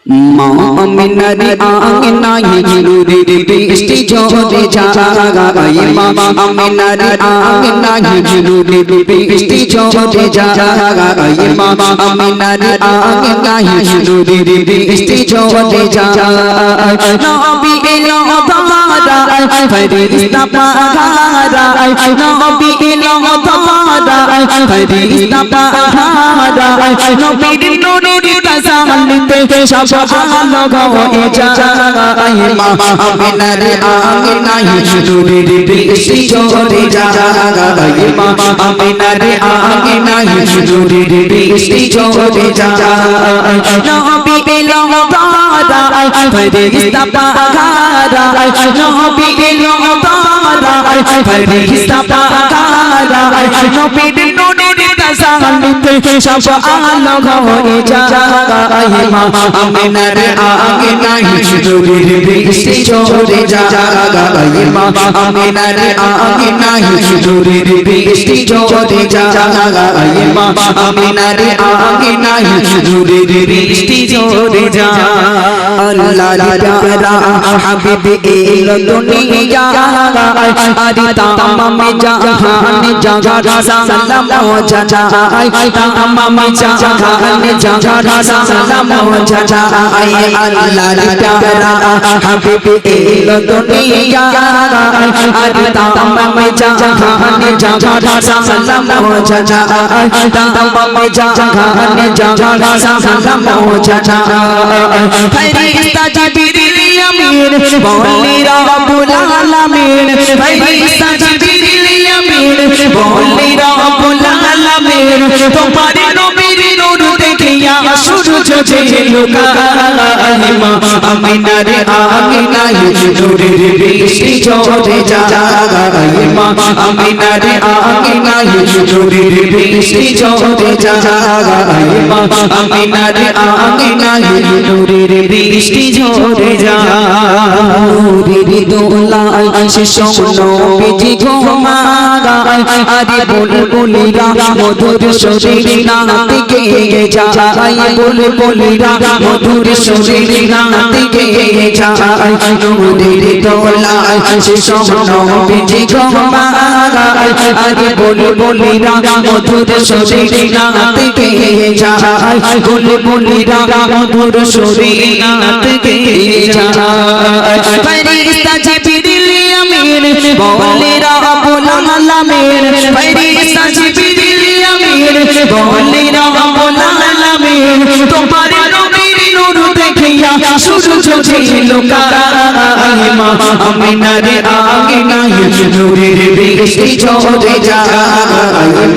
আমিনার আঙিনায় নূরের বৃষ্টি ঝরে যায় মা আমিনার আঙিনায় নূরের বৃষ্টি ঝরে যায় মা আমিনার আঙিনায় নূরের বৃষ্টি ঝরে যায় নবী এলো তারা ফেরেশতা পাহারা নবী এলো তারা ফেরেশতা পাহারা নবীর নূরের তাসাল্লিতে সব আলো হয়ে যায় মা আমিনার আঙিনায় নূরের বৃষ্টি ঝরে যায় মা আমিনার আঙিনায় নূরের বৃষ্টি ঝরে যায় নবী এলো তারা ফেরেশতা পাহারা নবী এলো তারা ফেরেশতা পাহারা নবীর নূরের তাসাল্লিতে সব আলো হয়ে যায় মা আমিনার আঙিনায় নূরের বৃষ্টি ঝরে যায় মা আমিনার আঙিনায় নূরের বৃষ্টি ঝরে যায় মা আমিনার আঙিনায় নূরের বৃষ্টি ঝরে যায় আল্লাহর প্যারা হাবিব এলো দুনিয়া আরে তামাম জাহান জাগা সালাম জানাই তামাম জাহান জাগা সালাম জানাই আল্লাহর প্যারা হাবিব এলো দুনিয়া আরে তামাম জাহান জাগা সালাম জানাই তামাম জাহান জাগা সালাম জানাই ফেরেশতা জিবরিল আমিন বলে রব্বুল আলামিন ফেরেশতা জিবরিল আমিন বলে রব্বুল আলামিন তোমার নবীর নূর দেখিয়া সূরজ ঝলকায় মা আমিনার আঙিনায় নূরের বৃষ্টি ঝরে যায় মা আমিনার আঙিনায় নূরের বৃষ্টি ঝরে যায় মা আমিনার আঙিনায় নূরের বৃষ্টি ঝরে যায় নূরের দোলায় শোনো বিজি ঘুমায় আরে বুলবুলিরা মধুর সুরে নাতে গেয়ে যায় বুলবুলিরা মধুর সুরে নাতে গেয়ে যায় নূরের দোলায় শোনো বিজি ঘুমায় আরে বুলবুলিরা মধুর সুরে নাতে গেয়ে যায় বুলবুলিরা মধুর সুরে নাতে গেয়ে যায় ফেরেশতা জিবরিল আমিন বলে রব্বুল আলামিন ফেরেশতা জিবরিল আমিন বলে রব্বুল আলামিন তোমার নবীর নূর দেখিয়া সূরজ ঝলকায় মা আমিনার আঙিনায় নূরের বৃষ্টি ঝরে যায়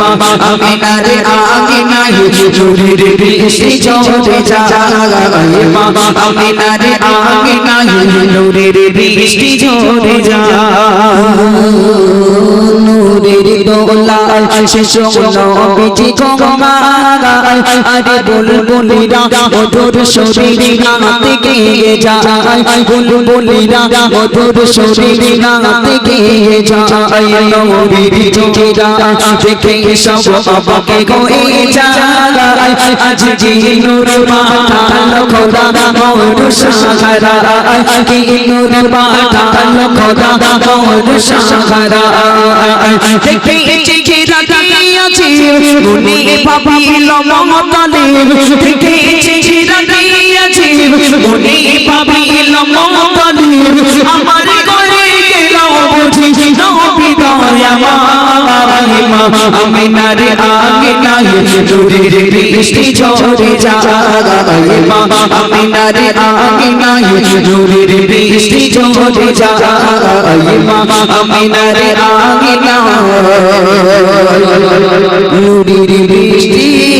মা আমিনার আঙিনায় নূরের বৃষ্টি ঝরে যায় মা আমিনার আঙিনায় নূরের বৃষ্টি ঝরে যায় নূরের দোলায় শোনো বিজি ঘুমায় আরে বুলবুলিরা মধুর সুরে নাতে গেয়ে যায় বুলবুলিরা মধুর সুরে নাতে গেয়ে যায় নবীর চোখেরা দেখে সব অবাক হয়ে যায় আজ যে নূর পাঠালো খোদা মোর সাহারা কি নূর পাঠালো খোদা মোর সাহারা দেখে চেহারা দিয়েছি মুনি পাবিল মমতালিব দেখে চেহারা দিয়েছি মুনি পাবিল মমতালিব আমার ঘরে গেল বুঝি নবী দয়াময় মা আমিনার আঙিনায় নূরের বৃষ্টি ঝরে যায় মা আমিনার আঙিনায় নূরের বৃষ্টি ঝরে যায় মা আমিনার আঙিনায় নূরের বৃষ্টি